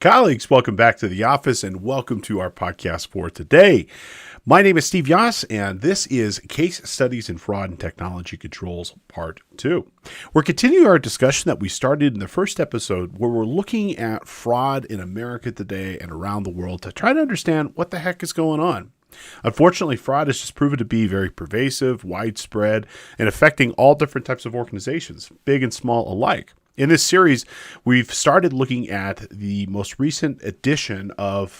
colleagues, welcome back to the office and welcome to our podcast for today. My name is Steve Yoss, and this is Case Studies in Fraud and Technology Controls Part 2. We're continuing our discussion that we started in the first episode where we're looking at fraud in America today and around the world to try to understand what the heck is going on. Unfortunately, fraud has just proven to be very pervasive, widespread, and affecting all different types of organizations, big and small alike. In this series, we've started looking at the most recent edition of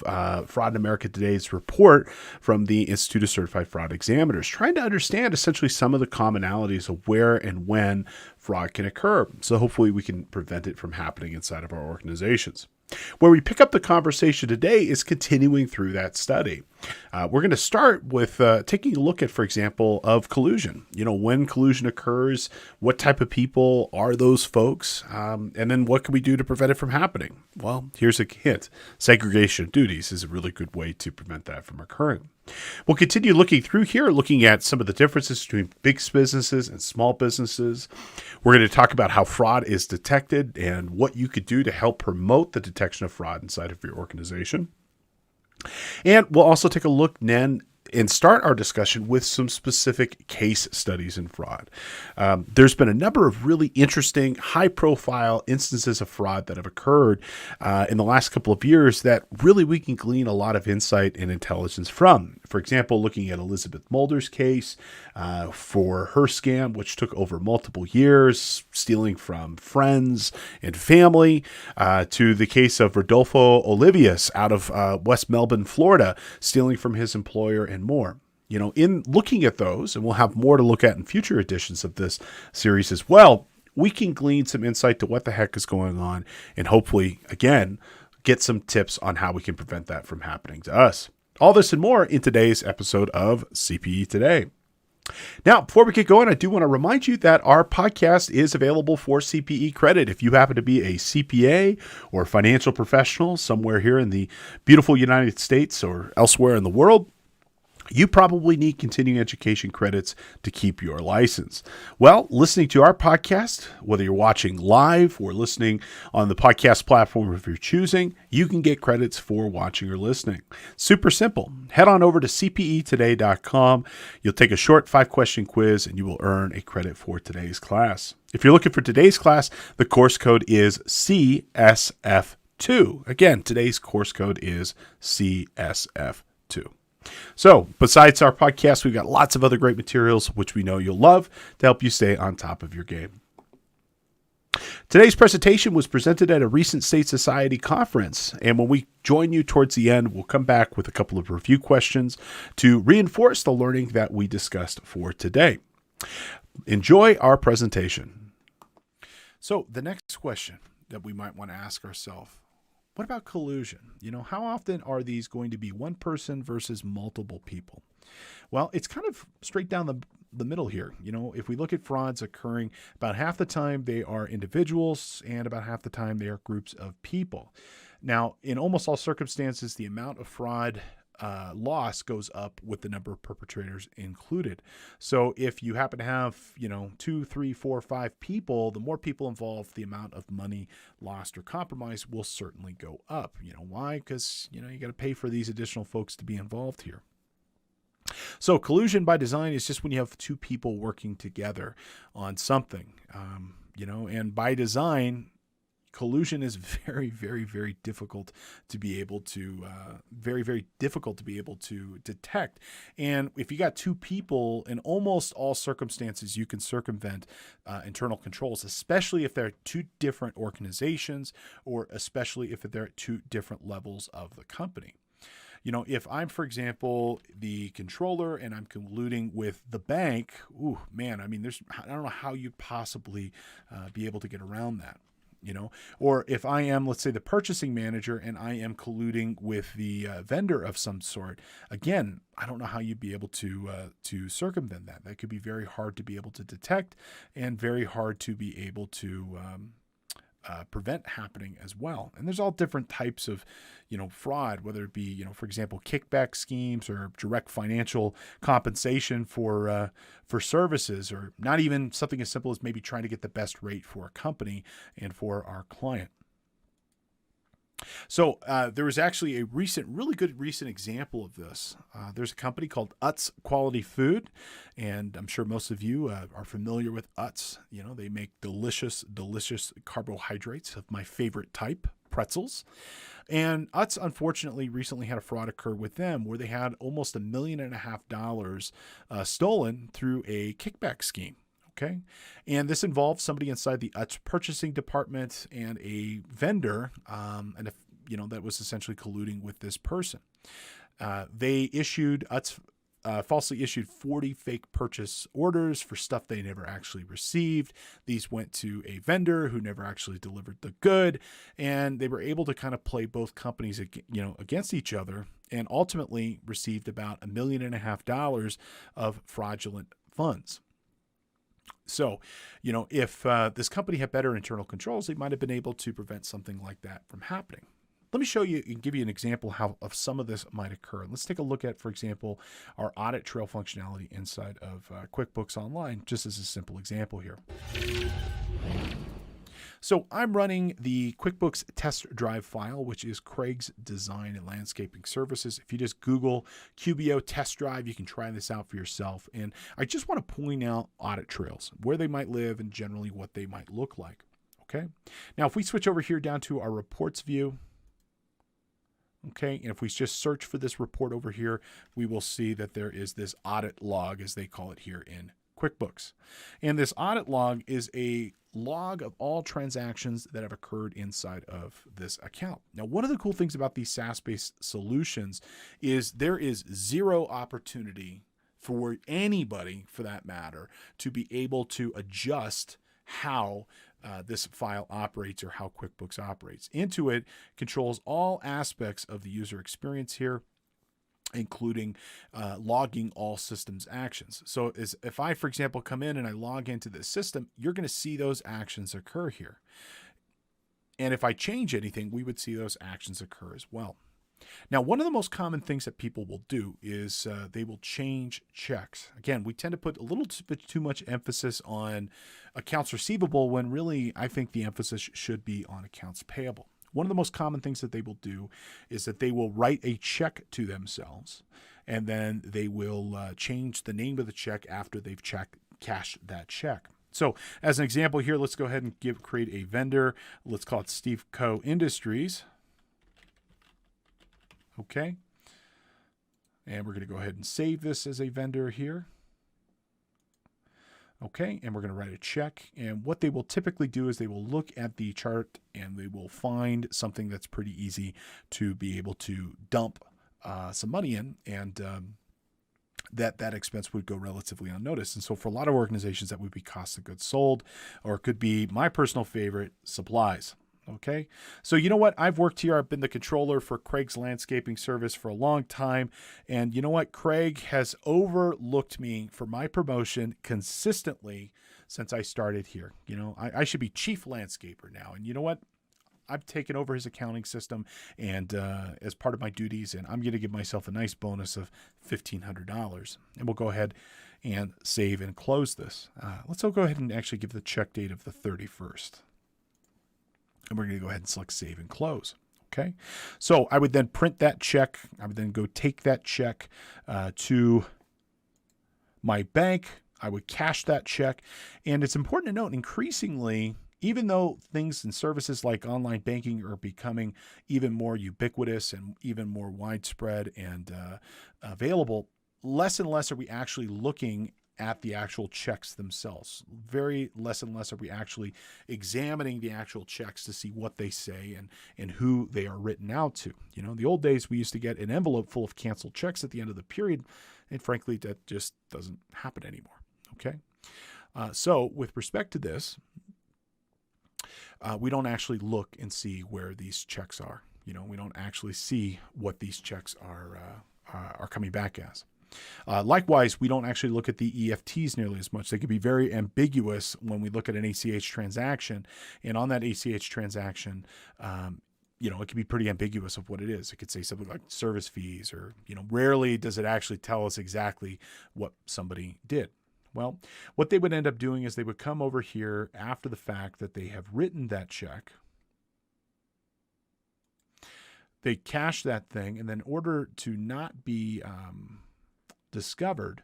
Fraud in America Today's report from the Institute of Certified Fraud Examiners, trying to understand essentially some of the commonalities of where and when fraud can occur. So hopefully we can prevent it from happening inside of our organizations. Where we pick up the conversation today is continuing through that study. We're going to start with taking a look at, for example, of collusion. When collusion occurs, what type of people are those folks? And then what can we do to prevent it from happening? Well, here's a hint. Segregation of duties is a really good way to prevent that from occurring. We'll continue looking through here, looking at some of the differences between big businesses and small businesses. We're going to talk about how fraud is detected and what you could do to help promote the detection of fraud inside of your organization. And we'll also take a look then and start our discussion with some specific case studies in fraud. There's been a number of really interesting, high-profile instances of fraud that have occurred in the last couple of years that really we can glean a lot of insight and intelligence from. For example, looking at Elizabeth Mulder's case for her scam, which took over multiple years, stealing from friends and family, to the case of Rodolfo Olivas out of West Melbourne, Florida, stealing from his employer and more. In looking at those, and we'll have more to look at in future editions of this series as well, we can glean some insight to what the heck is going on and hopefully, again, get some tips on how we can prevent that from happening to us. All this and more in today's episode of CPE Today. Now, before we get going, I do want to remind you that our podcast is available for CPE credit. If you happen to be a CPA or financial professional somewhere here in the beautiful United States or elsewhere in the world, you probably need continuing education credits to keep your license. Well, listening to our podcast, whether you're watching live or listening on the podcast platform if you're choosing, you can get credits for watching or listening. Super simple. Head on over to cpetoday.com. You'll take a short 5-question quiz and you will earn a credit for today's class. If you're looking for today's class, the course code is CSF2. Again, today's course code is CSF2. So, besides our podcast, we've got lots of other great materials, which we know you'll love, to help you stay on top of your game. Today's presentation was presented at a recent State Society conference, and when we join you towards the end, we'll come back with a couple of review questions to reinforce the learning that we discussed for today. Enjoy our presentation. So, the next question that we might want to ask ourselves: what about collusion? How often are these going to be one person versus multiple people? Well, it's kind of straight down the middle here. If we look at frauds occurring, about half the time they are individuals and about half the time they are groups of people. Now, in almost all circumstances, the amount of fraud loss goes up with the number of perpetrators included. So if you happen to have, 2, 3, 4, 5 people, the more people involved, the amount of money lost or compromised will certainly go up. Why? Because, you got to pay for these additional folks to be involved here. So collusion by design is just when you have 2 people working together on something, and by design, collusion is very, very, very difficult to be able to, detect. And if you got 2 people, in almost all circumstances, you can circumvent internal controls, especially if they're 2 different organizations, or especially if they're at 2 different levels of the company. If I'm, for example, the controller and I'm colluding with the bank, I don't know how you'd possibly be able to get around that. Or if I am, let's say, the purchasing manager and I am colluding with the vendor of some sort, again, I don't know how you'd be able to circumvent that. That could be very hard to be able to detect and very hard to be able to prevent happening as well. And there's all different types of, fraud, whether it be, for example, kickback schemes or direct financial compensation for services, or not even something as simple as maybe trying to get the best rate for a company and for our client. So there was actually a really good recent example of this. There's a company called Utz Quality Food, and I'm sure most of you are familiar with Utz. You know, they make delicious carbohydrates of my favorite type, pretzels. And Utz, unfortunately, recently had a fraud occur with them where they had almost $1.5 million stolen through a kickback scheme. Okay. And this involved somebody inside the Utz purchasing department and a vendor, that was essentially colluding with this person. Utz falsely issued 40 fake purchase orders for stuff they never actually received. These went to a vendor who never actually delivered the good, and they were able to kind of play both companies, against each other, and ultimately received about $1.5 million of fraudulent funds. So, if this company had better internal controls, they might have been able to prevent something like that from happening. Let me show you and give you an example of some of this might occur. Let's take a look at, for example, our Audit Trail functionality inside of QuickBooks Online, just as a simple example here. So I'm running the QuickBooks test drive file, which is Craig's Design and Landscaping Services. If you just Google QBO test drive, you can try this out for yourself. And I just want to point out audit trails, where they might live and generally what they might look like. Okay. Now, if we switch over here down to our reports view, okay, and if we just search for this report over here, we will see that there is this audit log, as they call it here in QuickBooks. And this audit log is a log of all transactions that have occurred inside of this account. Now, one of the cool things about these SaaS-based solutions is there is zero opportunity for anybody, for that matter, to be able to adjust how this file operates or how QuickBooks operates. Intuit controls all aspects of the user experience here, including logging all systems actions. So if I, for example, come in and I log into this system, you're going to see those actions occur here. And if I change anything, we would see those actions occur as well. Now, one of the most common things that people will do is they will change checks. Again, we tend to put a little bit too much emphasis on accounts receivable when really I think the emphasis should be on accounts payable. One of the most common things that they will do is that they will write a check to themselves, and then they will change the name of the check after they've cashed that check. So as an example here, let's go ahead and create a vendor. Let's call it Steve Co. Industries. Okay. And we're going to go ahead and save this as a vendor here. Okay, and we're going to write a check. And what they will typically do is they will look at the chart and they will find something that's pretty easy to be able to dump some money in, and that expense would go relatively unnoticed. And so for a lot of organizations, that would be cost of goods sold, or it could be my personal favorite, supplies. Okay. So you know what? I've worked here. I've been the controller for Craig's landscaping service for a long time. And you know what? Craig has overlooked me for my promotion consistently since I started here. I should be chief landscaper now. And you know what? I've taken over his accounting system and as part of my duties, and I'm going to give myself a nice bonus of $1,500. And we'll go ahead and save and close this. Let's go ahead and actually give the check date of the 31st. And we're going to go ahead and select Save and Close. Okay. So I would then print that check. I would then go take that check to my bank. I would cash that check. And it's important to note, increasingly, even though things and services like online banking are becoming even more ubiquitous and even more widespread and available, less and less are we actually looking at the actual checks themselves. Very less and less are we actually examining the actual checks to see what they say and who they are written out to. In the old days, we used to get an envelope full of canceled checks at the end of the period, and frankly, that just doesn't happen anymore. Okay. So with respect to this, we don't actually look and see where these checks are. We don't actually see what these checks are coming back as. Likewise, we don't actually look at the EFTs nearly as much. They can be very ambiguous when we look at an ACH transaction. And on that ACH transaction, it can be pretty ambiguous of what it is. It could say something like service fees, or, rarely does it actually tell us exactly what somebody did. Well, what they would end up doing is they would come over here after the fact that they have written that check. they cache that thing, and then in order to not be discovered,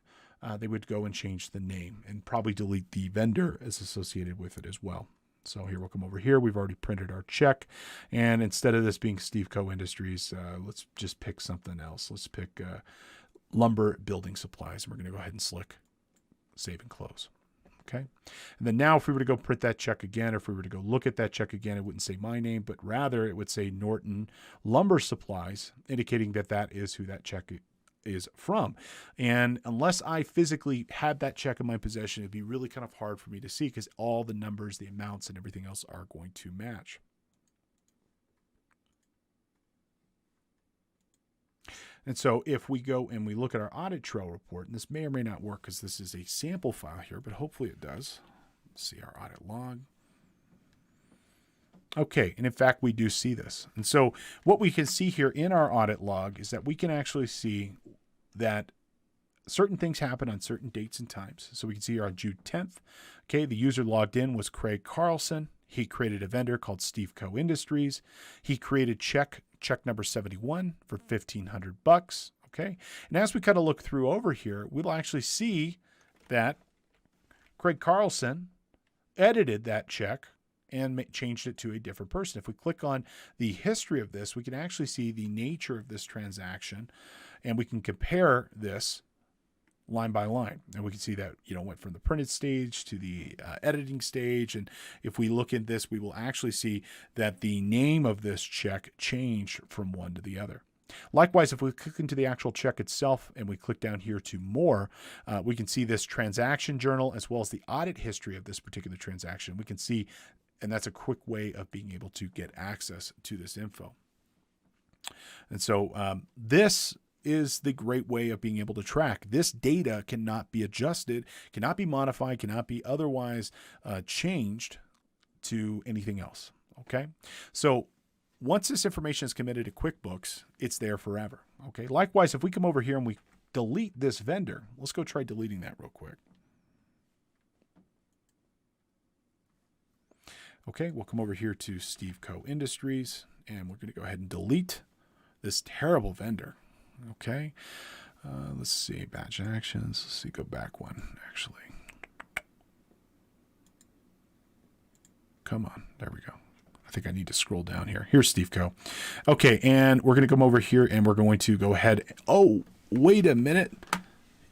they would go and change the name and probably delete the vendor as associated with it as well. So here we'll come over here. We've already printed our check. And instead of this being Steve Co. Industries, let's just pick something else. Let's pick lumber building supplies. And we're going to go ahead and select save and close. Okay. And then now if we were to go print that check again, or if we were to go look at that check again, it wouldn't say my name, but rather it would say Norton Lumber Supplies, indicating that that is who that check is from. And unless I physically had that check in my possession, it'd be really kind of hard for me to see because all the numbers, the amounts, and everything else are going to match. And so if we go and we look at our Audit Trail report, and this may or may not work because this is a sample file here, but hopefully it does. Let's see our audit log. Okay, and in fact, we do see this. And so what we can see here in our audit log is that we can actually see that certain things happen on certain dates and times. So we can see here on June 10th, okay, the user logged in was Craig Carlson. He created a vendor called Steve Co. Industries. He created check number 71 for $1,500. Okay. And as we kind of look through over here, we'll actually see that Craig Carlson edited that check and changed it to a different person. If we click on the history of this, we can actually see the nature of this transaction, and we can compare this line by line. And we can see that, went from the printed stage to the editing stage. And if we look at this, we will actually see that the name of this check changed from one to the other. Likewise, if we click into the actual check itself and we click down here to more, we can see this transaction journal as well as the audit history of this particular transaction. We can see, and that's a quick way of being able to get access to this info. And so this is the great way of being able to track. This data cannot be adjusted, cannot be modified, cannot be otherwise changed to anything else. Okay. So once this information is committed to QuickBooks, it's there forever. Okay. Likewise, if we come over here and we delete this vendor, let's go try deleting that real quick. Okay. We'll come over here to Steve Co. Industries, and we're going to go ahead and delete this terrible vendor. Okay, let's see, batch actions. Let's see, go back one, actually. Come on, there we go. I think I need to scroll down here. Here's Steve Co. Okay, and we're going to come over here and we're going to go ahead. Oh, wait a minute.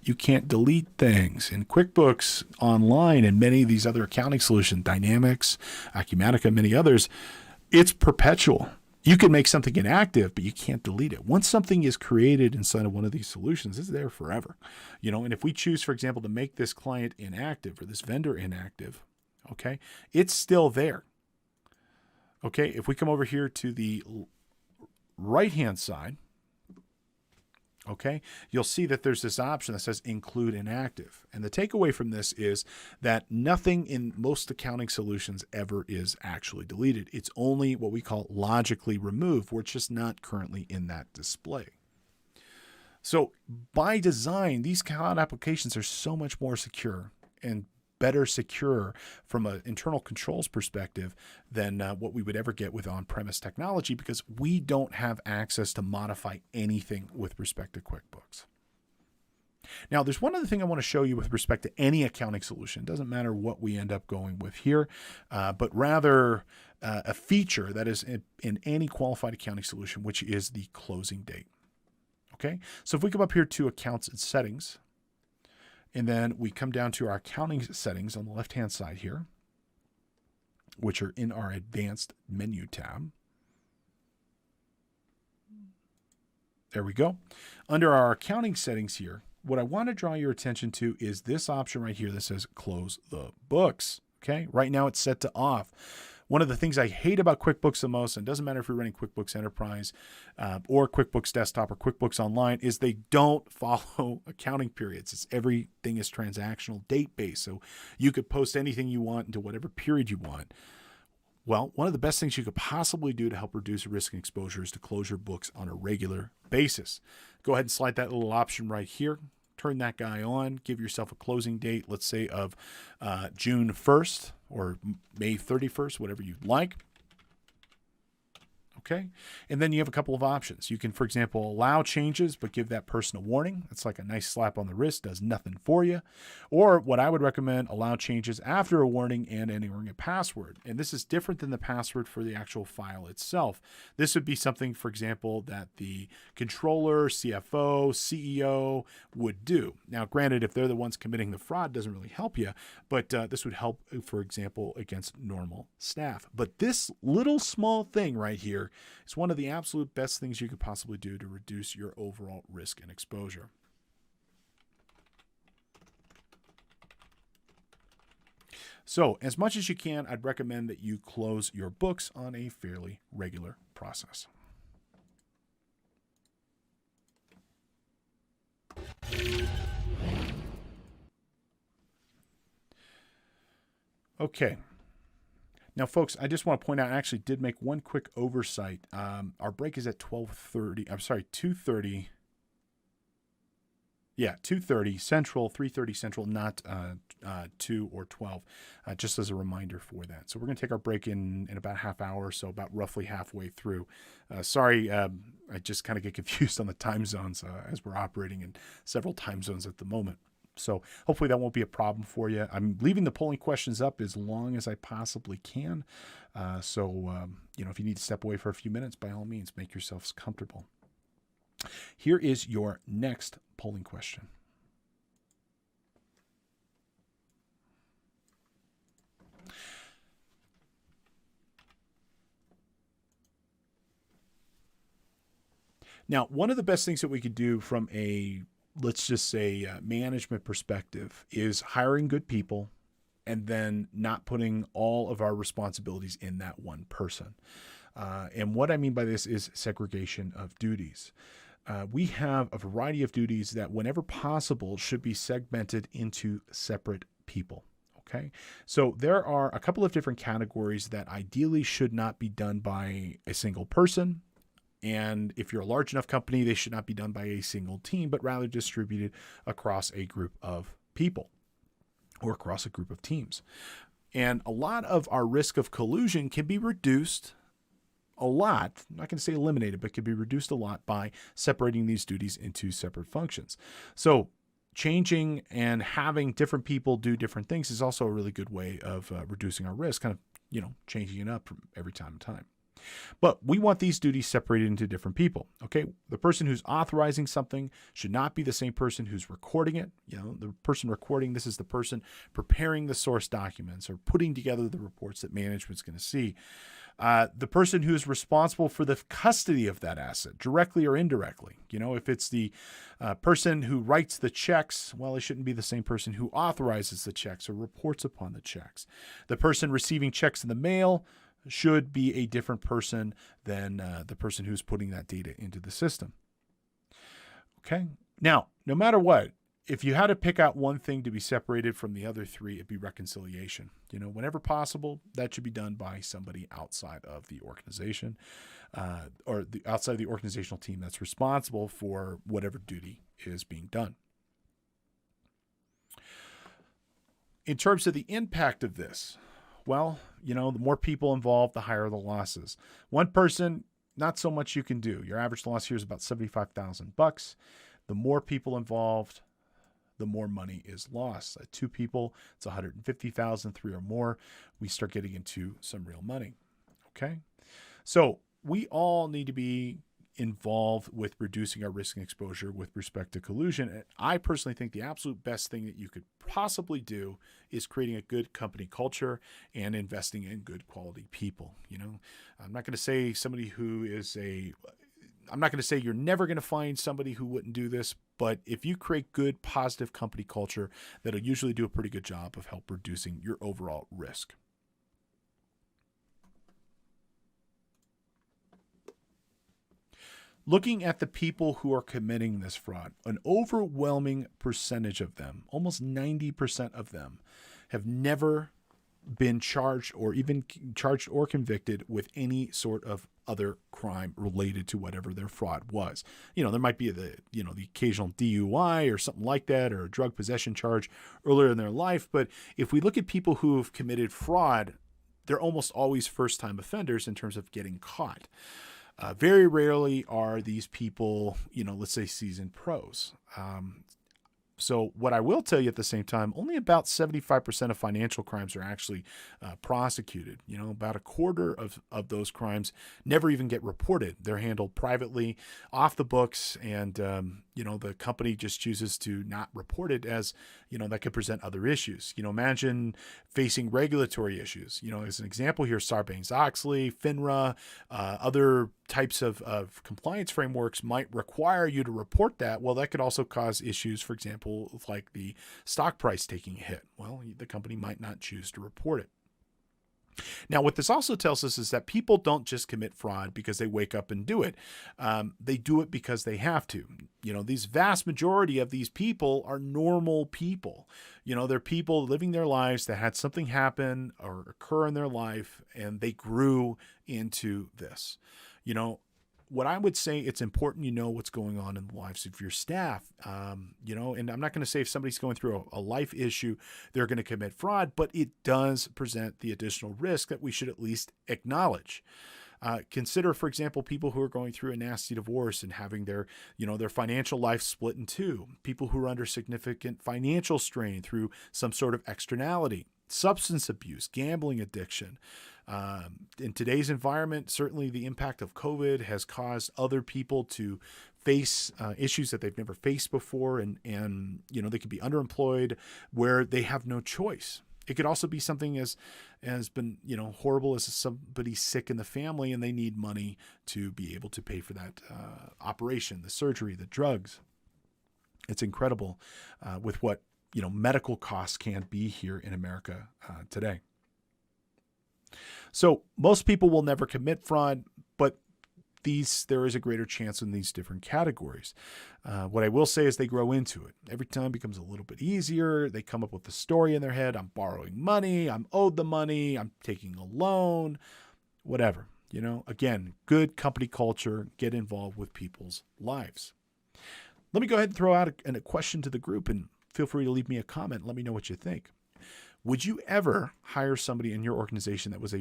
You can't delete things. In QuickBooks Online and many of these other accounting solutions, Dynamics, Acumatica, many others, it's perpetual. You can make something inactive, but you can't delete it. Once something is created inside of one of these solutions, it's there forever. And if we choose, for example, to make this client inactive or this vendor inactive, okay, it's still there. Okay, if we come over here to the right-hand side, okay, you'll see that there's this option that says include inactive. And the takeaway from this is that nothing in most accounting solutions ever is actually deleted. It's only what we call logically removed, where it's just not currently in that display. So by design, these cloud applications are so much more secure and better secure from an internal controls perspective than what we would ever get with on-premise technology, because we don't have access to modify anything with respect to QuickBooks. Now, there's one other thing I want to show you with respect to any accounting solution. It doesn't matter what we end up going with here, but rather a feature that is in any qualified accounting solution, which is the closing date. Okay, so if we come up here to Accounts and Settings, and then we come down to our accounting settings on the left-hand side here, which are in our advanced menu tab. There we go. Under our accounting settings here, what I want to draw your attention to is this option right here that says close the books. Okay, right now it's set to off. One of the things I hate about QuickBooks the most, and it doesn't matter if you're running QuickBooks Enterprise or QuickBooks Desktop or QuickBooks Online, is they don't follow accounting periods. It's everything is transactional, date-based. So you could post anything you want into whatever period you want. Well, one of the best things you could possibly do to help reduce risk and exposure is to close your books on a regular basis. Go ahead and slide that little option right here. Turn that guy on. Give yourself a closing date, let's say of June 1st or May 31st, whatever you'd like. Okay. And then you have a couple of options. You can, for example, allow changes, but give that person a warning. It's like a nice slap on the wrist, does nothing for you. Or what I would recommend, allow changes after a warning and entering a password. And this is different than the password for the actual file itself. This would be something, for example, that the controller, CFO, CEO would do. Now, granted, if they're the ones committing the fraud, it doesn't really help you, but this would help, for example, against normal staff. But this little small thing right here is one of the absolute best things you could possibly do to reduce your overall risk and exposure. So, as much as you can, I'd recommend that you close your books on a fairly regular process. Okay. Now, folks, I just want to point out, I actually did make one quick oversight. Our break is at 2:30 Central, 3:30 Central, not 2 or 12, just as a reminder for that. So we're going to take our break in about a half hour, so about roughly halfway through. Sorry, I just kind of get confused on the time zones as we're operating in several time zones at the moment. So hopefully that won't be a problem for you. I'm leaving the polling questions up as long as I possibly can. If you need to step away for a few minutes, by all means, make yourselves comfortable. Here is your next polling question. Now, one of the best things that we could do from a, let's just say, management perspective is hiring good people and then not putting all of our responsibilities in that one person. And what I mean by this is segregation of duties. We have a variety of duties that, whenever possible, should be segmented into separate people. Okay. So there are a couple of different categories that ideally should not be done by a single person. And if you're a large enough company, they should not be done by a single team, but rather distributed across a group of people or across a group of teams. And a lot of our risk of collusion can be reduced a lot. I'm not going to say eliminated, but can be reduced a lot by separating these duties into separate functions. So changing and having different people do different things is also a really good way of reducing our risk, kind of, changing it up from every time to time. But we want these duties separated into different people. Okay. The person who's authorizing something should not be the same person who's recording it. The person recording, this is the person preparing the source documents or putting together the reports that management's going to see. The person who is responsible for the custody of that asset, directly or indirectly. If it's the person who writes the checks, well, it shouldn't be the same person who authorizes the checks or reports upon the checks. The person receiving checks in the mail should be a different person than the person who's putting that data into the system. Okay. Now, no matter what, if you had to pick out one thing to be separated from the other three, it'd be reconciliation. Whenever possible, that should be done by somebody outside of the organization or outside of the organizational team that's responsible for whatever duty is being done. In terms of the impact of this, well, the more people involved, the higher the losses. One person, not so much you can do. Your average loss here is about $75,000. The more people involved, the more money is lost. At 2 people, it's $150,000. 3 or more, we start getting into some real money. Okay. So we all need to be involved with reducing our risk and exposure with respect to collusion. And I personally think the absolute best thing that you could possibly do is creating a good company culture and investing in good quality people. I'm not going to say I'm not going to say you're never going to find somebody who wouldn't do this, but if you create good, positive company culture, that'll usually do a pretty good job of help reducing your overall risk. Looking at the people who are committing this fraud, an overwhelming percentage of them, almost 90% of them, have never been charged or convicted with any sort of other crime related to whatever their fraud was. There might be the occasional DUI or something like that, or a drug possession charge earlier in their life. But if we look at people who have committed fraud, they're almost always first-time offenders in terms of getting caught. Very rarely are these people, let's say seasoned pros. So what I will tell you at the same time, only about 75% of financial crimes are actually prosecuted. About a quarter of those crimes never even get reported. They're handled privately, off the books, and the company just chooses to not report it as, that could present other issues. Imagine facing regulatory issues. As an example here, Sarbanes-Oxley, FINRA, other types of compliance frameworks might require you to report that. Well, that could also cause issues, for example, like the stock price taking a hit. Well, the company might not choose to report it. Now, what this also tells us is that people don't just commit fraud because they wake up and do it. They do it because they have to. These vast majority of these people are normal people. They're people living their lives that had something happen or occur in their life, and they grew into this. What I would say, it's important what's going on in the lives of your staff. And I'm not going to say if somebody's going through a life issue, they're going to commit fraud, but it does present the additional risk that we should at least acknowledge. Consider, for example, people who are going through a nasty divorce and having their financial life split in two. People who are under significant financial strain through some sort of externality. Substance abuse, gambling addiction. In today's environment, certainly the impact of COVID has caused other people to face issues that they've never faced before, and they could be underemployed where they have no choice. It could also be something as been horrible as somebody sick in the family and they need money to be able to pay for that operation, the surgery, the drugs. It's incredible with what medical costs can be here in America today. So most people will never commit fraud, but there is a greater chance in these different categories. What I will say is they grow into it. Every time it becomes a little bit easier. They come up with the story in their head. I'm borrowing money. I'm owed the money. I'm taking a loan, whatever. Again, good company culture, get involved with people's lives. Let me go ahead and throw out a question to the group, and feel free to leave me a comment. Let me know what you think. Would you ever hire somebody in your organization that was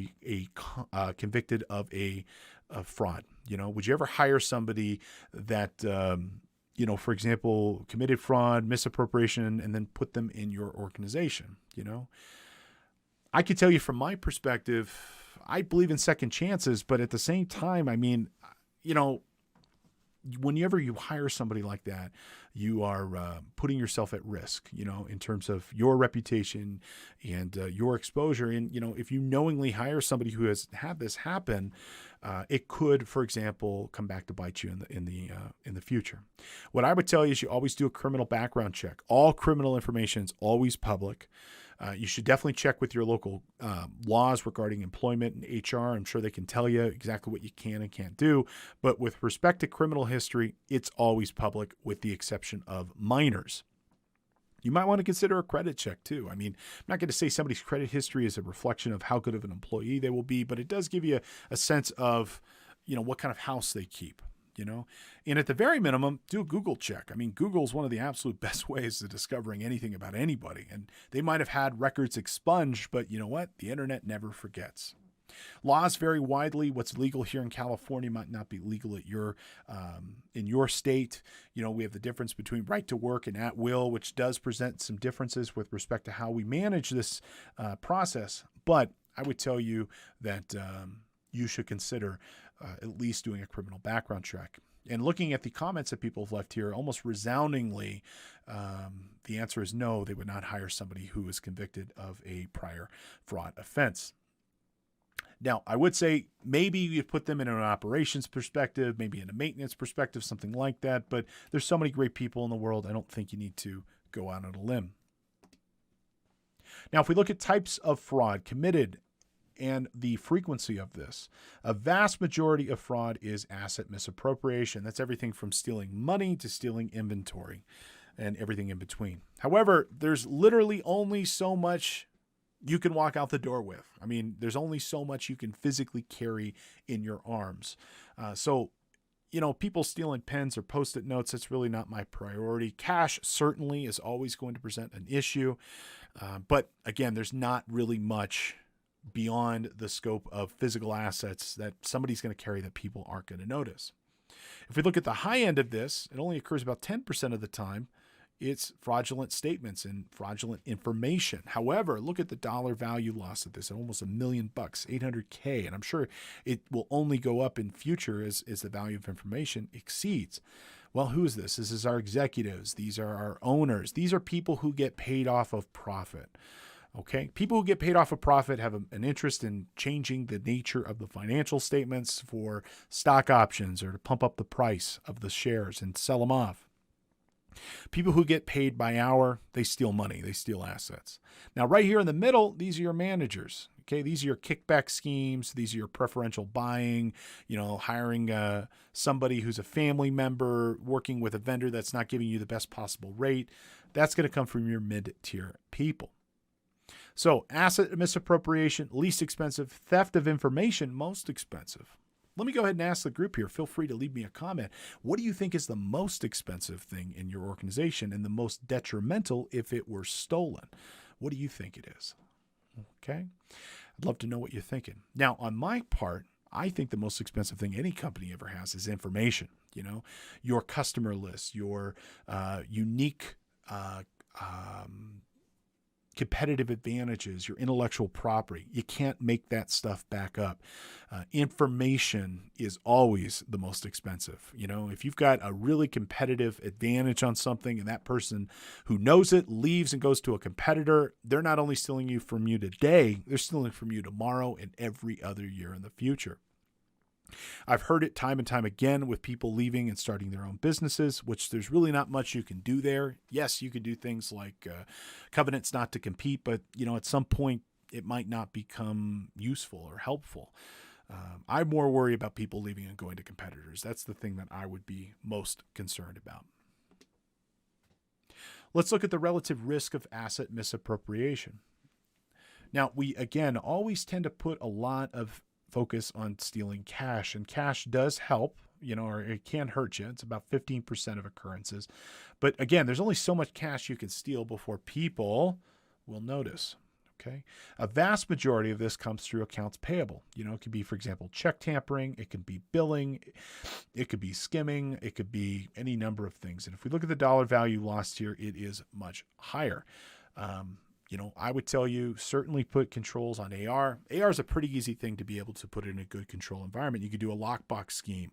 convicted of a fraud? Would you ever hire somebody that, for example, committed fraud, misappropriation, and then put them in your organization? I could tell you from my perspective, I believe in second chances, but at the same time, whenever you hire somebody like that, you are putting yourself at risk, in terms of your reputation and your exposure. And, if you knowingly hire somebody who has had this happen, it could, for example, come back to bite you in the future. What I would tell you is you always do a criminal background check. All criminal information is always public. You should definitely check with your local laws regarding employment and HR. I'm sure they can tell you exactly what you can and can't do. But with respect to criminal history, it's always public with the exception of minors. You might want to consider a credit check too. I'm not going to say somebody's credit history is a reflection of how good of an employee they will be, but it does give you a sense of, what kind of house they keep. And at the very minimum, do a Google check. Google is one of the absolute best ways of discovering anything about anybody. And they might have had records expunged, but you know what? The internet never forgets. Laws vary widely. What's legal here in California might not be legal at in your state. We have the difference between right to work and at will, which does present some differences with respect to how we manage this process. But I would tell you that you should consider at least doing a criminal background check. And looking at the comments that people have left here, almost resoundingly, the answer is no, they would not hire somebody who is convicted of a prior fraud offense. Now, I would say maybe you put them in an operations perspective, maybe in a maintenance perspective, something like that. But there's so many great people in the world, I don't think you need to go out on a limb. Now, if we look at types of fraud committed and the frequency of this, a vast majority of fraud is asset misappropriation. That's everything from stealing money to stealing inventory and everything in between. However, there's literally only so much you can walk out the door with. There's only so much you can physically carry in your arms. So people stealing pens or Post-it notes, that's really not my priority. Cash certainly is always going to present an issue. But again, there's not really much beyond the scope of physical assets that somebody's going to carry that people aren't going to notice. If we look at the high end of this, it only occurs about 10% of the time. It's fraudulent statements and fraudulent information. However, look at the dollar value loss of this at almost $1 million, $800K. And I'm sure it will only go up in future as the value of information exceeds. Well, who is this? This is our executives. These are our owners. These are people who get paid off of profit. Okay. People who get paid off of profit have an interest in changing the nature of the financial statements for stock options or to pump up the price of the shares and sell them off. People who get paid by hour, they steal money, they steal assets. Now, right here in the middle, these are your managers. Okay, these are your kickback schemes. These are your preferential buying, hiring somebody who's a family member, working with a vendor that's not giving you the best possible rate. That's going to come from your mid-tier people. So asset misappropriation, least expensive. Theft of information, most expensive. Let me go ahead and ask the group here. Feel free to leave me a comment. What do you think is the most expensive thing in your organization and the most detrimental if it were stolen? What do you think it is? Okay. I'd love to know what you're thinking. Now, on my part, I think the most expensive thing any company ever has is information. Your customer list, your unique competitive advantages, your intellectual property. You can't make that stuff back up. Information is always the most expensive. If you've got a really competitive advantage on something and that person who knows it leaves and goes to a competitor, they're not only stealing from you today, they're stealing from you tomorrow and every other year in the future. I've heard it time and time again with people leaving and starting their own businesses, which there's really not much you can do there. Yes, you could do things like covenants not to compete, but at some point it might not become useful or helpful. I more worry about people leaving and going to competitors. That's the thing that I would be most concerned about. Let's look at the relative risk of asset misappropriation. Now, we, again, always tend to put a lot of focus on stealing cash, and cash does help, or it can hurt you. It's about 15% of occurrences. But again, there's only so much cash you can steal before people will notice. Okay. A vast majority of this comes through accounts payable. It could be, for example, check tampering. It could be billing. It could be skimming. It could be any number of things. And if we look at the dollar value lost here, it is much higher. I would tell you certainly put controls on AR. AR is a pretty easy thing to be able to put in a good control environment. You could do a lockbox scheme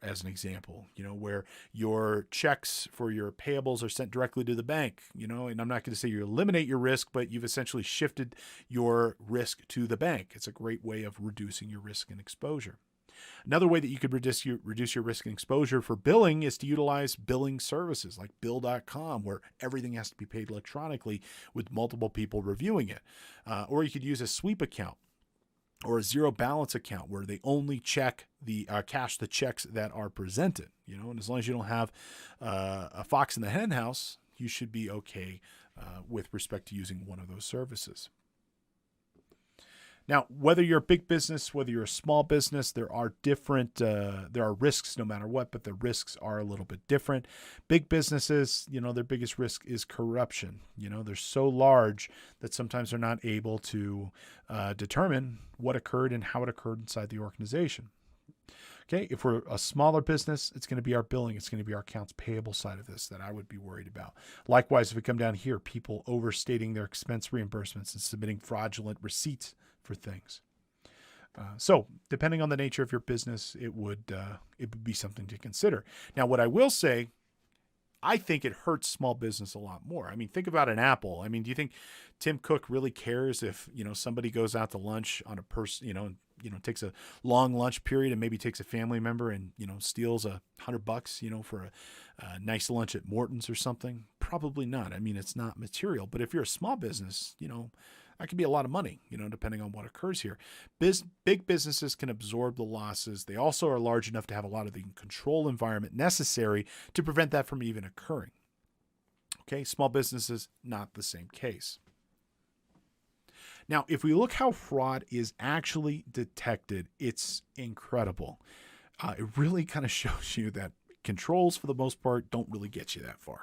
as an example, where your checks for your payables are sent directly to the bank, and I'm not going to say you eliminate your risk, but you've essentially shifted your risk to the bank. It's a great way of reducing your risk and exposure. Another way that you could reduce your risk and exposure for billing is to utilize billing services like bill.com, where everything has to be paid electronically with multiple people reviewing it. Or you could use a sweep account or a zero balance account where they only cash the checks that are presented. And as long as you don't have a fox in the hen house, you should be okay with respect to using one of those services. Now, whether you're a big business, whether you're a small business, there are risks no matter what, but the risks are a little bit different. Big businesses, their biggest risk is corruption. They're so large that sometimes they're not able to determine what occurred and how it occurred inside the organization. Okay, if we're a smaller business, it's going to be our billing. It's going to be our accounts payable side of this that I would be worried about. Likewise, if we come down here, people overstating their expense reimbursements and submitting fraudulent receipts for things. So depending on the nature of your business, it would be something to consider. Now, what I will say, I think it hurts small business a lot more. I mean, think about an Apple. I mean, do you think Tim Cook really cares if, somebody goes out to lunch on a person, takes a long lunch period and maybe takes a family member and, steals $100, for a nice lunch at Morton's or something? Probably not. I mean, it's not material, but if you're a small business, that could be a lot of money, depending on what occurs here. Big businesses can absorb the losses. They also are large enough to have a lot of the control environment necessary to prevent that from even occurring. Okay, small businesses, not the same case. Now, if we look how fraud is actually detected, it's incredible. It really kind of shows you that controls, for the most part, don't really get you that far.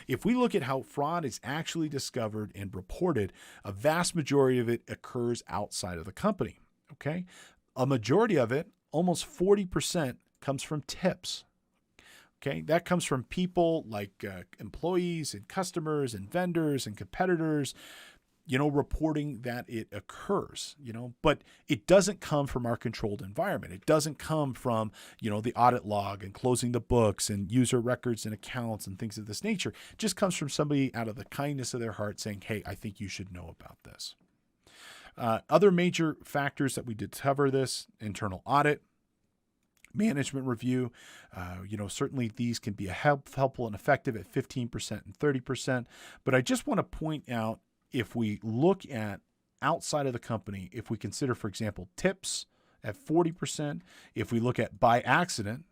If we look at how fraud is actually discovered and reported, a vast majority of it occurs outside of the company. Okay. A majority of it, almost 40%, comes from tips. Okay. That comes from people like employees and customers and vendors and competitors, reporting that it occurs, but it doesn't come from our controlled environment. It doesn't come from, the audit log and closing the books and user records and accounts and things of this nature. It just comes from somebody out of the kindness of their heart saying, hey, I think you should know about this. Other major factors that we did cover this: internal audit, management review. Certainly these can be helpful and effective at 15% and 30%. But I just want to point out, if we look at outside of the company, if we consider, for example, tips at 40%, if we look at by accident,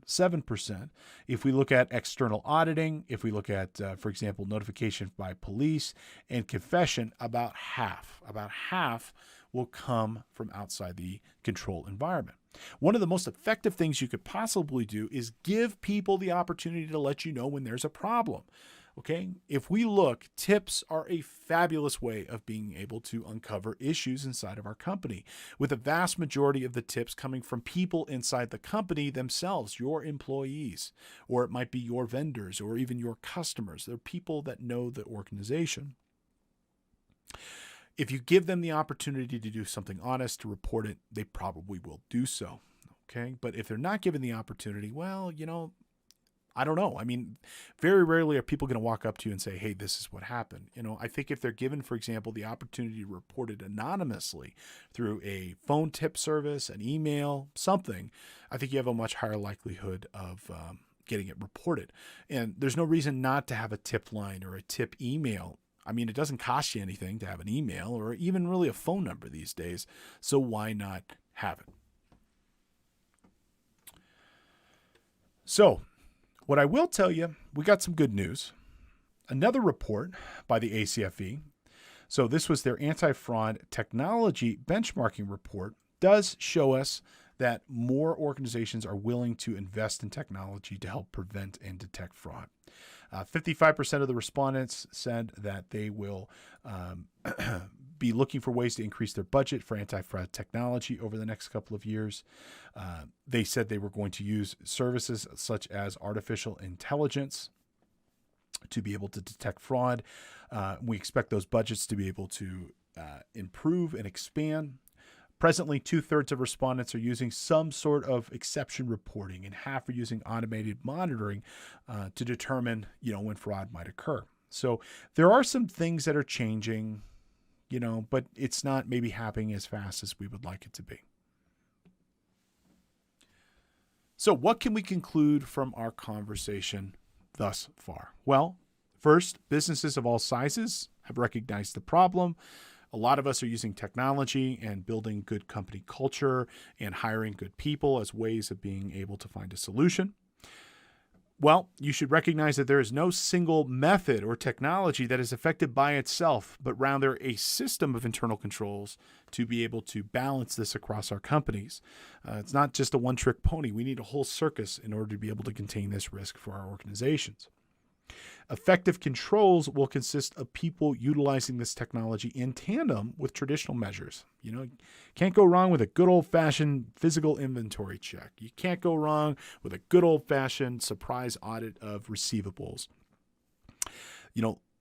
7%, if we look at external auditing, if we look at, for example, notification by police and confession, about half will come from outside the control environment. One of the most effective things you could possibly do is give people the opportunity to let you know when there's a problem. Okay. If we look, tips are a fabulous way of being able to uncover issues inside of our company, with a vast majority of the tips coming from people inside the company themselves, your employees, or it might be your vendors or even your customers. They're people that know the organization. If you give them the opportunity to do something honest, to report it, they probably will do so. Okay. But if they're not given the opportunity, well, I don't know. I mean, very rarely are people going to walk up to you and say, hey, this is what happened. I think if they're given, for example, the opportunity to report it anonymously through a phone tip service, an email, something, I think you have a much higher likelihood of getting it reported. And there's no reason not to have a tip line or a tip email. I mean, it doesn't cost you anything to have an email or even really a phone number these days. So why not have it? So, what I will tell you, we got some good news. Another report by the ACFE, so this was their anti-fraud technology benchmarking report, does show us that more organizations are willing to invest in technology to help prevent and detect fraud. 55% of the respondents said that they will be looking for ways to increase their budget for anti-fraud technology over the next couple of years. They said they were going to use services such as artificial intelligence to be able to detect fraud. We expect those budgets to be able to improve and expand. Presently, 2/3 of respondents are using some sort of exception reporting, and half are using automated monitoring to determine, when fraud might occur. So there are some things that are changing, but it's not maybe happening as fast as we would like it to be. So what can we conclude from our conversation thus far? Well, first, businesses of all sizes have recognized the problem. A lot of us are using technology and building good company culture and hiring good people as ways of being able to find a solution. Well, you should recognize that there is no single method or technology that is effective by itself, but rather a system of internal controls to be able to balance this across our companies. It's not just a one-trick pony. We need a whole circus in order to be able to contain this risk for our organizations. Effective controls will consist of people utilizing this technology in tandem with traditional measures. Can't go wrong with a good old-fashioned physical inventory check. You can't go wrong with a good old-fashioned surprise audit of receivables.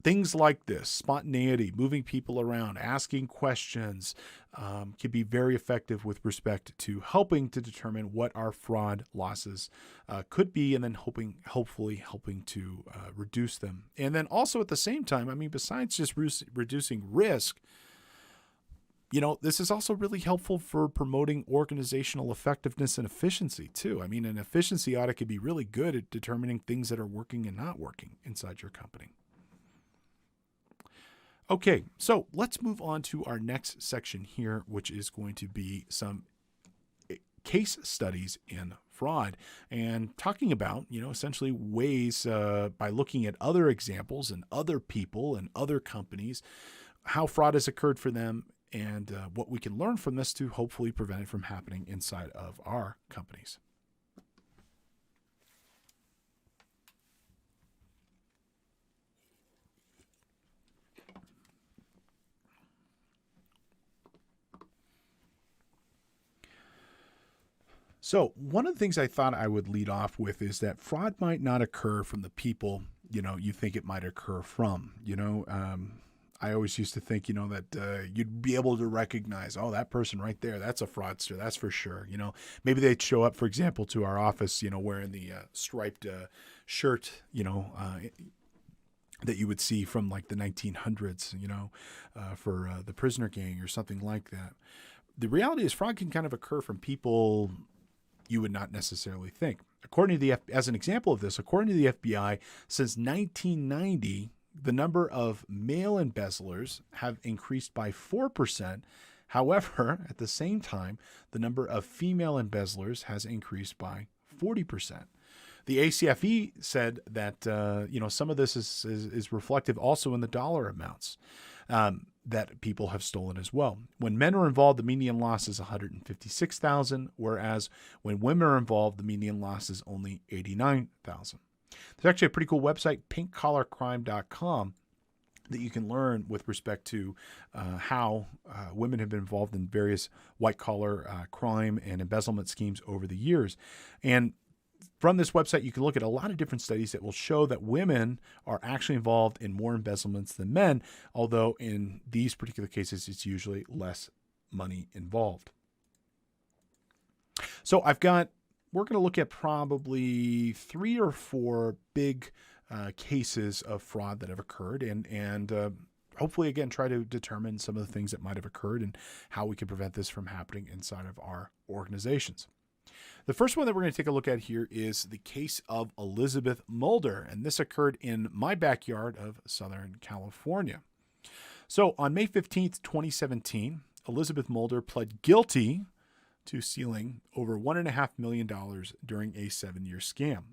Things like this, spontaneity, moving people around, asking questions, can be very effective with respect to helping to determine what our fraud losses could be, and then hopefully helping to reduce them. And then also at the same time, besides just reducing risk, this is also really helpful for promoting organizational effectiveness and efficiency too. An efficiency audit could be really good at determining things that are working and not working inside your company. Okay, so let's move on to our next section here, which is going to be some case studies in fraud, and talking about, essentially ways by looking at other examples and other people and other companies, how fraud has occurred for them, and what we can learn from this to hopefully prevent it from happening inside of our companies. So one of the things I thought I would lead off with is that fraud might not occur from the people, you think it might occur from. I always used to think, that you'd be able to recognize, oh, that person right there, that's a fraudster, that's for sure. Maybe they'd show up, for example, to our office, wearing the striped shirt, that you would see from like the 1900s, for the prisoner gang or something like that. The reality is fraud can kind of occur from people you would not necessarily think. According to as an example of this, according to the FBI, since 1990, the number of male embezzlers have increased by 4%. However, at the same time, the number of female embezzlers has increased by 40%. The ACFE said that some of this is reflective also in the dollar amounts that people have stolen as well. When men are involved, the median loss is $156,000, whereas when women are involved, the median loss is only $89,000. There's actually a pretty cool website, pinkcollarcrime.com, that you can learn with respect to how women have been involved in various white-collar crime and embezzlement schemes over the years. And from this website, you can look at a lot of different studies that will show that women are actually involved in more embezzlements than men, although in these particular cases, it's usually less money involved. So we're going to look at probably 3 or 4 big cases of fraud that have occurred and hopefully, again, try to determine some of the things that might have occurred and how we can prevent this from happening inside of our organizations. The first one that we're going to take a look at here is the case of Elizabeth Mulder, and this occurred in my backyard of Southern California. So on May 15th, 2017, Elizabeth Mulder pled guilty to stealing over $1.5 million during a 7-year scam.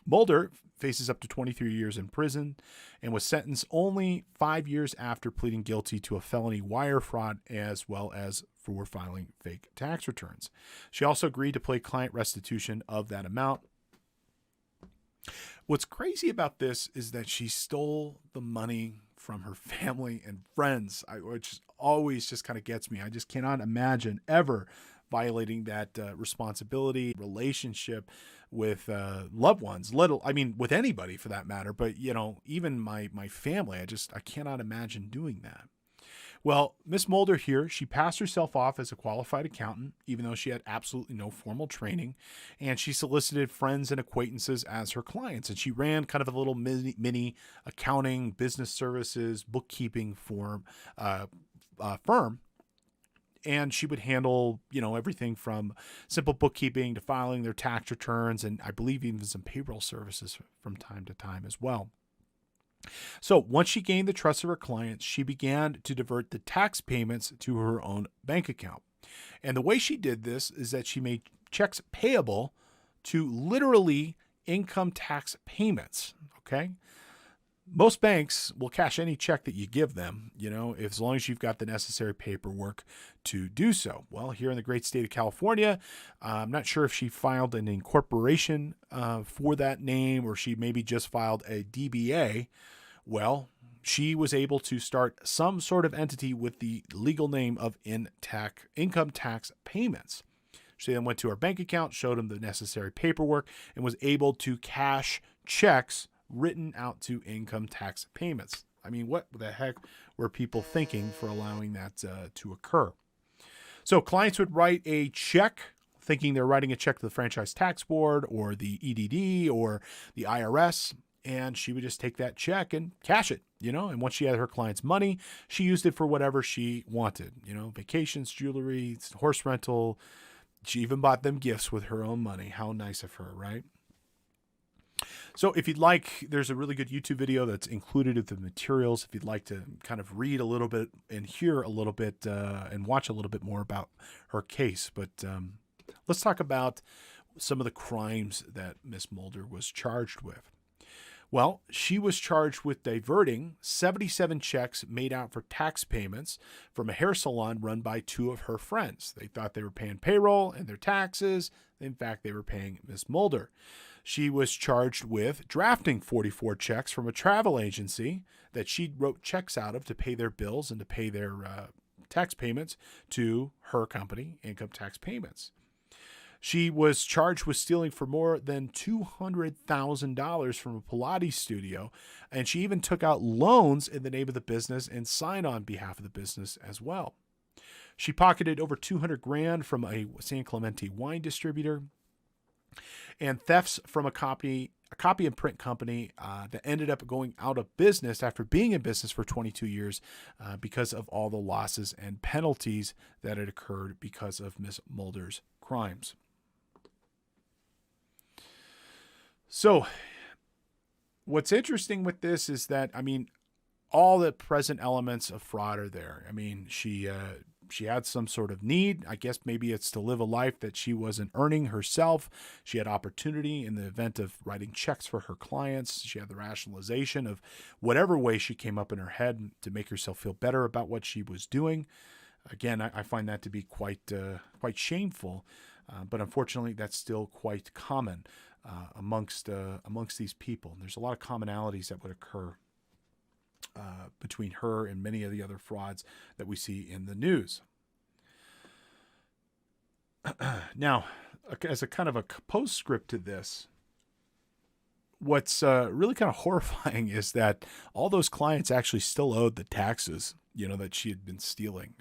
Mulder faces up to 23 years in prison and was sentenced only 5 years after pleading guilty to a felony wire fraud as well as for filing fake tax returns. She also agreed to pay client restitution of that amount. What's crazy about this is that she stole the money from her family and friends, which always just kind of gets me. I just cannot imagine ever violating that responsibility, relationship with loved ones, with anybody for that matter. But, even my family, I cannot imagine doing that. Well, Miss Mulder here, she passed herself off as a qualified accountant, even though she had absolutely no formal training, and she solicited friends and acquaintances as her clients, and she ran kind of a little mini accounting, business services, bookkeeping firm, and she would handle, everything from simple bookkeeping to filing their tax returns, and I believe even some payroll services from time to time as well. So once she gained the trust of her clients, she began to divert the tax payments to her own bank account. And the way she did this is that she made checks payable to literally income tax payments. Okay. Most banks will cash any check that you give them, as long as you've got the necessary paperwork to do so. Well, here in the great state of California, I'm not sure if she filed an incorporation for that name or she maybe just filed a DBA. Well, she was able to start some sort of entity with the legal name of income tax payments. She then went to her bank account, showed them the necessary paperwork, and was able to cash checks written out to income tax payments. I mean, what the heck were people thinking for allowing that to occur? So clients would write a check thinking they're writing a check to the Franchise Tax Board or the EDD or the IRS, and she would just take that check and cash it, and once she had her client's money, she used it for whatever she wanted, vacations, jewelry, horse rental. She even bought them gifts with her own money. How nice of her, right? So if you'd like, there's a really good YouTube video that's included with the materials. If you'd like to kind of read a little bit and hear a little bit and watch a little bit more about her case. But let's talk about some of the crimes that Miss Mulder was charged with. Well, she was charged with diverting 77 checks made out for tax payments from a hair salon run by 2 of her friends. They thought they were paying payroll and their taxes. In fact, they were paying Miss Mulder. She was charged with drafting 44 checks from a travel agency that she wrote checks out of to pay their bills and to pay their tax payments to her company, Income Tax Payments. She was charged with stealing for more than $200,000 from a Pilates studio, and she even took out loans in the name of the business and signed on behalf of the business as well. She pocketed over 200 grand from a San Clemente wine distributor, and thefts from a copy and print company that ended up going out of business after being in business for 22 years because of all the losses and penalties that had occurred because of Miss Mulder's crimes. So what's interesting with this is that, all the present elements of fraud are there. She had some sort of need. I guess maybe it's to live a life that she wasn't earning herself. She had opportunity in the event of writing checks for her clients. She had the rationalization of whatever way she came up in her head to make herself feel better about what she was doing. Again, I find that to be quite shameful, but unfortunately, that's still quite common amongst these people. And there's a lot of commonalities that would occur between her and many of the other frauds that we see in the news. Now, as a kind of a postscript to this, what's really kind of horrifying is that all those clients actually still owed the taxes, that she had been stealing.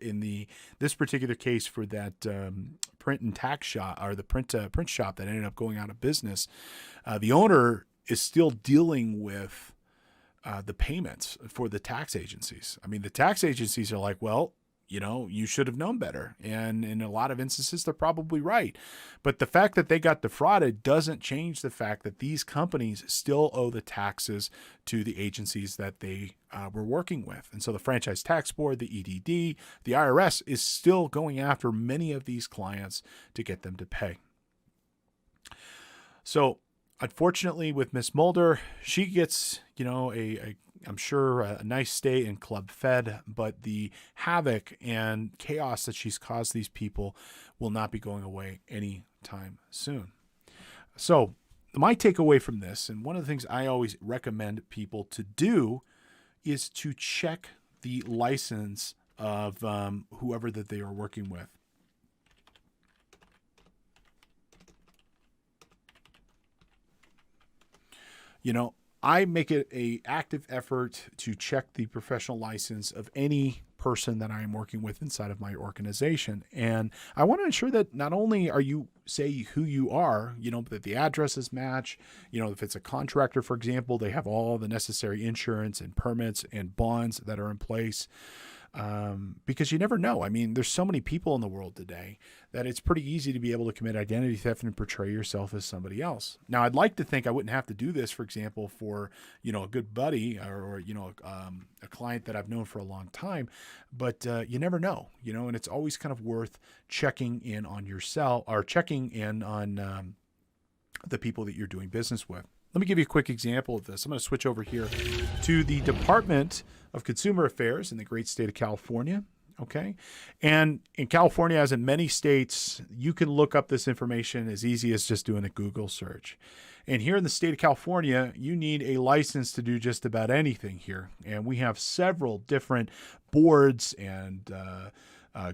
In this particular case for that print and tax shop, or the print shop that ended up going out of business, the owner is still dealing with the payments for the tax agencies. The tax agencies are like, well, you should have known better. And in a lot of instances, they're probably right. But the fact that they got defrauded doesn't change the fact that these companies still owe the taxes to the agencies that they were working with. And so the Franchise Tax Board, the EDD, the IRS is still going after many of these clients to get them to pay. So unfortunately, with Miss Mulder, she gets, I'm sure a nice stay in Club Fed, but the havoc and chaos that she's caused these people will not be going away anytime soon. So my takeaway from this, and one of the things I always recommend people to do, is to check the license of whoever that they are working with. I make it an active effort to check the professional license of any person that I am working with inside of my organization. And I want to ensure that not only are you say who you are, that the addresses match, if it's a contractor, for example, they have all the necessary insurance and permits and bonds that are in place. Because you never know. There's so many people in the world today that it's pretty easy to be able to commit identity theft and portray yourself as somebody else. Now, I'd like to think I wouldn't have to do this, for example, for, a good buddy or a client that I've known for a long time, but you never know, and it's always kind of worth checking in on yourself or checking in on the people that you're doing business with. Let me give you a quick example of this. I'm going to switch over here to the Department of Consumer Affairs in the great state of California. Okay. And in California, as in many states, you can look up this information as easy as just doing a Google search. And here in the state of California, you need a license to do just about anything here. And we have several different boards and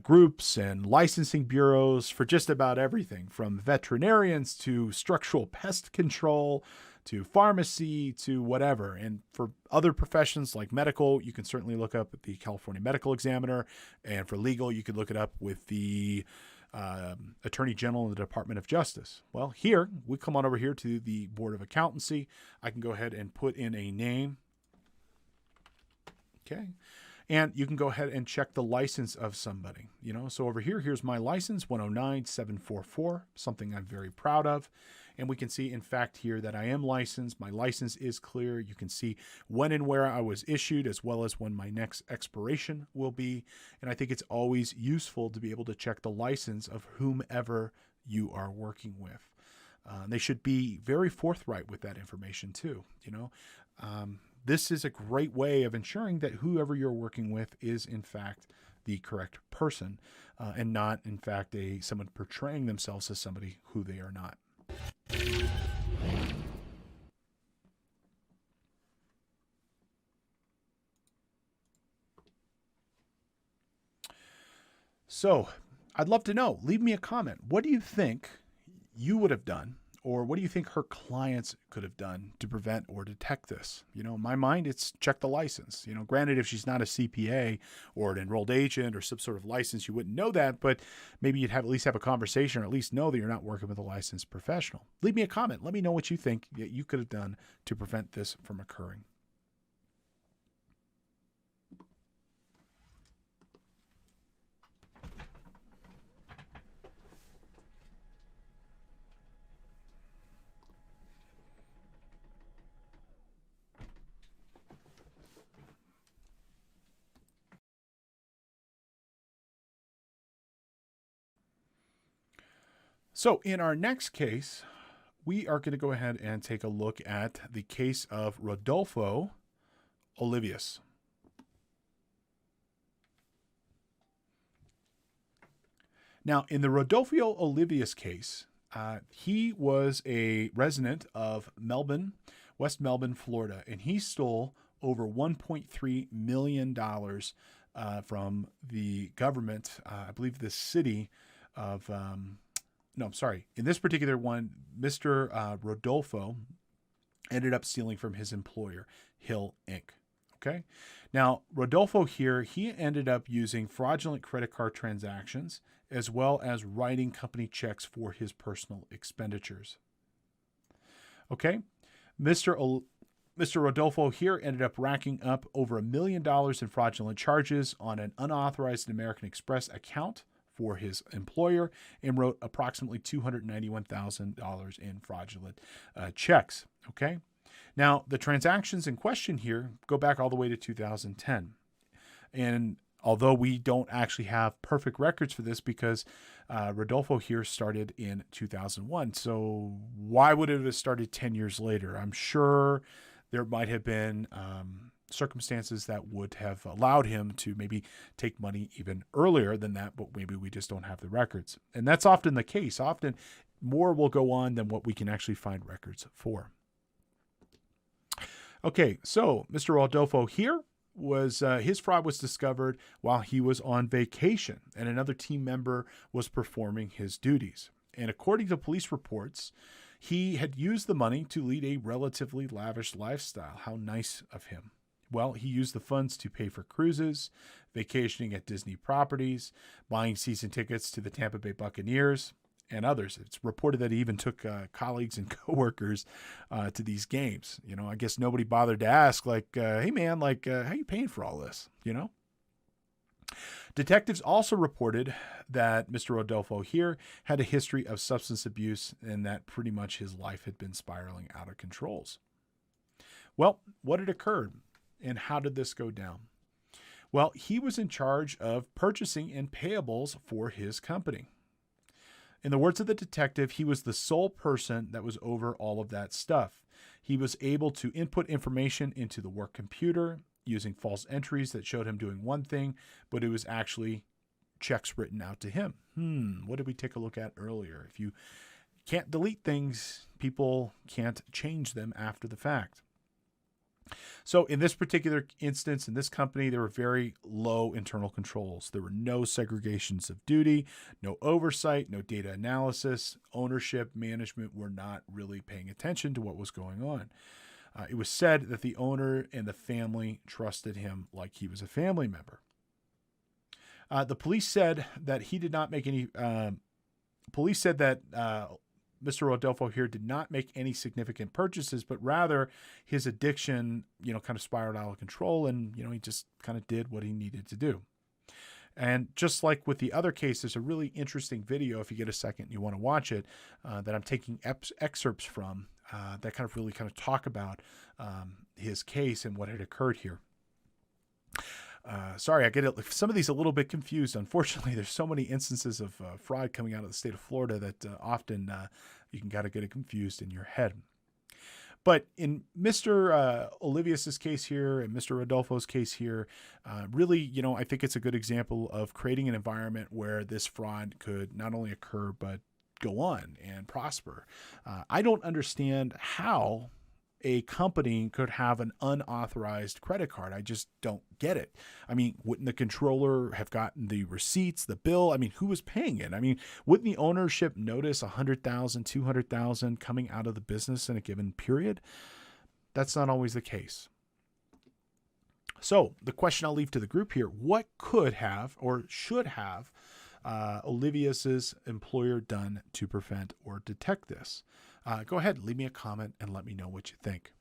groups and licensing bureaus for just about everything, from veterinarians to structural pest control to pharmacy to whatever. And for other professions like medical, you can certainly look up at the California Medical Examiner. And for legal, you could look it up with the Attorney General in the Department of Justice. Well, here, we come on over here to the Board of Accountancy. I can go ahead and put in a name. Okay. And you can go ahead and check the license of somebody, So over here, here's my license, 109744, something I'm very proud of. And we can see, in fact, here that I am licensed. My license is clear. You can see when and where I was issued, as well as when my next expiration will be. And I think it's always useful to be able to check the license of whomever you are working with. They should be very forthright with that information too, This is a great way of ensuring that whoever you're working with is, in fact, the correct person and not, in fact, someone portraying themselves as somebody who they are not. So I'd love to know. Leave me a comment. What do you think you would have done, or what do you think her clients could have done to prevent or detect this? In my mind, it's check the license. Granted, if she's not a CPA or an enrolled agent or some sort of license, you wouldn't know that, but maybe you'd at least have a conversation, or at least know that you're not working with a licensed professional. Leave me a comment. Let me know what you think that you could have done to prevent this from occurring. So in our next case, we are going to go ahead and take a look at the case of Rodolfo Olivas. Now, in the Rodolfo Olivas case, he was a resident of Melbourne, West Melbourne, Florida, and he stole over $1.3 million from the government, I believe the city of... No, I'm sorry. In this particular one, Mr. Rodolfo ended up stealing from his employer, Hill Inc. Okay. Now, Rodolfo here, he ended up using fraudulent credit card transactions as well as writing company checks for his personal expenditures. Okay. Mr. Rodolfo here ended up racking up over $1 million in fraudulent charges on an unauthorized American Express account for his employer, and wrote approximately $291,000 in fraudulent checks. Okay. Now, the transactions in question here go back all the way to 2010. And although we don't actually have perfect records for this because Rodolfo here started in 2001. So why would it have started 10 years later? I'm sure there might have been circumstances that would have allowed him to maybe take money even earlier than that, but maybe we just don't have the records. And that's often the case. Often more will go on than what we can actually find records for. Okay, so Mr. Rodolfo here was his fraud was discovered while he was on vacation and another team member was performing his duties. And according to police reports, he had used the money to lead a relatively lavish lifestyle. How nice of him. Well, he used the funds to pay for cruises, vacationing at Disney properties, buying season tickets to the Tampa Bay Buccaneers, and others. It's reported that he even took colleagues and coworkers to these games. I guess nobody bothered to ask, hey man, how you paying for all this? Detectives also reported that Mr. Rodolfo here had a history of substance abuse and that pretty much his life had been spiraling out of controls. Well, what had occurred and how did this go down? Well, he was in charge of purchasing and payables for his company. In the words of the detective, he was the sole person that was over all of that stuff. He was able to input information into the work computer using false entries that showed him doing one thing, but it was actually checks written out to him. What did we take a look at earlier? If you can't delete things, people can't change them after the fact. So in this particular instance, in this company, there were very low internal controls. There were no segregations of duty, no oversight, no data analysis. Ownership, management were not really paying attention to what was going on. It was said that the owner and the family trusted him like he was a family member. The police said that he did not make any. Police said that Mr. Rodolfo here did not make any significant purchases, but rather his addiction, kind of spiraled out of control, and he just kind of did what he needed to do. And just like with the other case, there's a really interesting video, if you get a second and you want to watch it, that I'm taking excerpts from that kind of talk about his case and what had occurred here. Sorry, I get some of these a little bit confused. Unfortunately, there's so many instances of fraud coming out of the state of Florida that often you can kind of get it confused in your head. But in Mr. Olivas' case here and Mr. Rodolfo's case here, really, I think it's a good example of creating an environment where this fraud could not only occur, but go on and prosper. I don't understand how a company could have an unauthorized credit card? I just don't get it. I mean, wouldn't the controller have gotten the receipts, the bill? I mean, who was paying it? I mean, wouldn't the ownership notice 100,000, 200,000 coming out of the business in a given period? That's not always the case. So the question I'll leave to the group here: what could have or should have Olivia's employer done to prevent or detect this? Go ahead, leave me a comment and let me know what you think.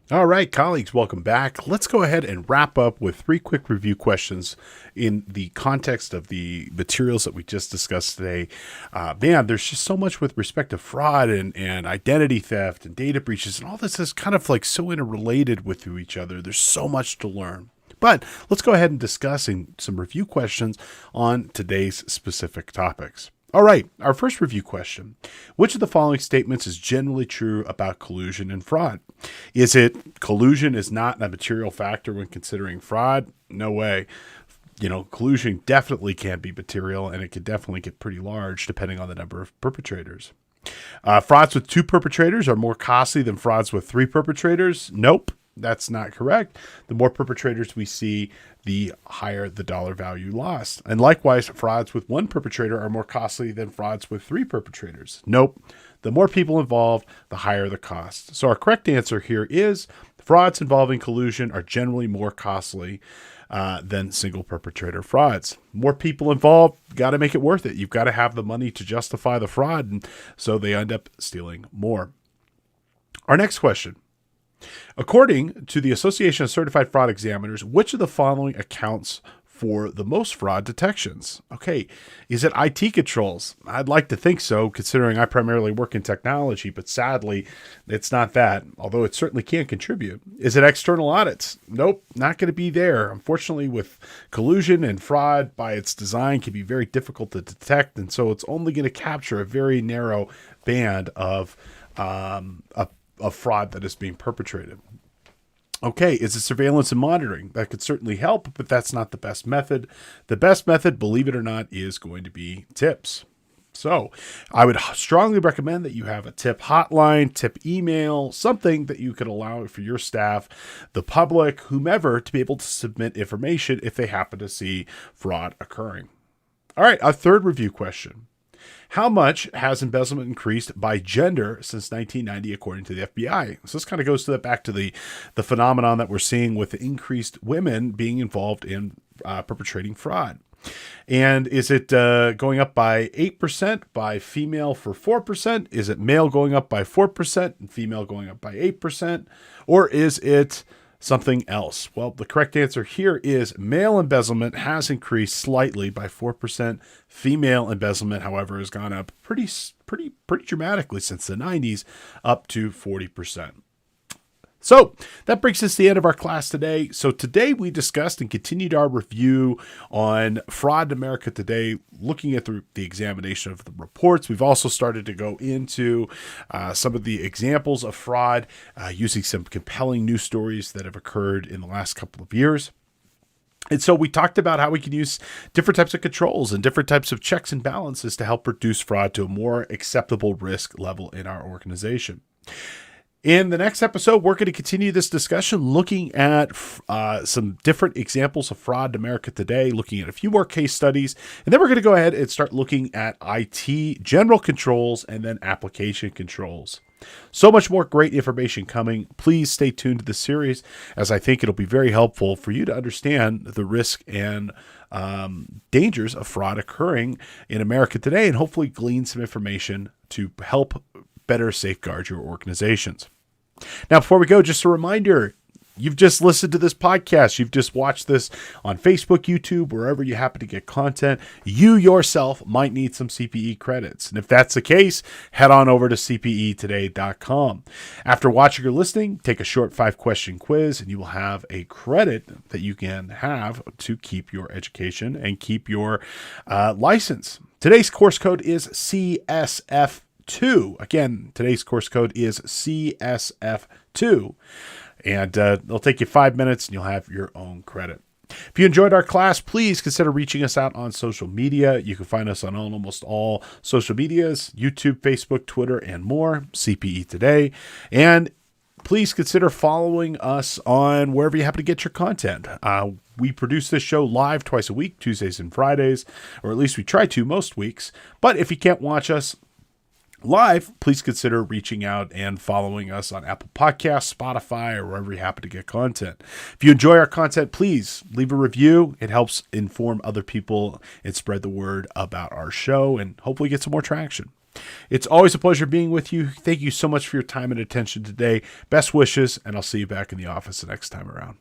All right, colleagues, welcome back. Let's go ahead and wrap up with 3 quick review questions in the context of the materials that we just discussed today. Man, there's just so much with respect to fraud and identity theft and data breaches, and all this is kind of like so interrelated with each other. There's so much to learn. But let's go ahead and discuss some review questions on today's specific topics. All right, our first review question: which of the following statements is generally true about collusion and fraud? Is it collusion is not a material factor when considering fraud? No way. Collusion definitely can be material, and it can definitely get pretty large depending on the number of perpetrators. Frauds with 2 perpetrators are more costly than frauds with 3 perpetrators? Nope. That's not correct. The more perpetrators we see, the higher the dollar value lost. And likewise, frauds with 1 perpetrator are more costly than frauds with 3 perpetrators. Nope. The more people involved, the higher the cost. So our correct answer here is frauds involving collusion are generally more costly than single perpetrator frauds. More people involved, got to make it worth it. You've got to have the money to justify the fraud, and so they end up stealing more. Our next question: according to the Association of Certified Fraud Examiners, which of the following accounts for the most fraud detections? Okay, is it IT controls? I'd like to think so, considering I primarily work in technology, but sadly, it's not that, although it certainly can contribute. Is it external audits? Nope, not going to be there. Unfortunately, with collusion and fraud by its design can be very difficult to detect, and so it's only going to capture a very narrow band of fraud that is being perpetrated. Okay, is it surveillance and monitoring? That could certainly help, but that's not the best method. The best method, believe it or not, is going to be tips. So I would strongly recommend that you have a tip hotline, tip email, something that you can allow for your staff, the public, whomever, to be able to submit information if they happen to see fraud occurring. All right, our third review question: how much has embezzlement increased by gender since 1990, according to the FBI? So this kind of goes back to the phenomenon that we're seeing with the increased women being involved in perpetrating fraud. And is it going up by 8%, by female for 4%? Is it male going up by 4% and female going up by 8%? Or is it something else? Well, the correct answer here is male embezzlement has increased slightly by 4%. Female embezzlement, however, has gone up pretty dramatically since the 90s, up to 40%. So that brings us to the end of our class today. So today we discussed and continued our review on fraud in America today, looking at the examination of the reports. We've also started to go into some of the examples of fraud using some compelling news stories that have occurred in the last couple of years. And so we talked about how we can use different types of controls and different types of checks and balances to help reduce fraud to a more acceptable risk level in our organization. In the next episode, we're going to continue this discussion looking at some different examples of fraud in America today, looking at a few more case studies, and then we're going to go ahead and start looking at IT general controls and then application controls. So much more great information coming. Please stay tuned to the series, as I think it'll be very helpful for you to understand the risk and dangers of fraud occurring in America today, and hopefully glean some information to help better safeguard your organizations. Now, before we go, just a reminder, you've just listened to this podcast. You've just watched this on Facebook, YouTube, wherever you happen to get content. You yourself might need some CPE credits. And if that's the case, head on over to cpetoday.com. After watching or listening, take a short 5-question quiz, and you will have a credit that you can have to keep your education and keep your license. Today's course code is CSF2. Again, today's course code is CSF2. And it'll take you 5 minutes and you'll have your own credit. If you enjoyed our class, please consider reaching us out on social media. You can find us on almost all social medias, YouTube, Facebook, Twitter, and more, CPE Today. And please consider following us on wherever you happen to get your content. We produce this show live twice a week, Tuesdays and Fridays, or at least we try to most weeks. But if you can't watch us live, please consider reaching out and following us on Apple Podcasts, Spotify, or wherever you happen to get content. If you enjoy our content, please leave a review. It helps inform other people and spread the word about our show and hopefully get some more traction. It's always a pleasure being with you. Thank you so much for your time and attention today. Best wishes, and I'll see you back in the office the next time around.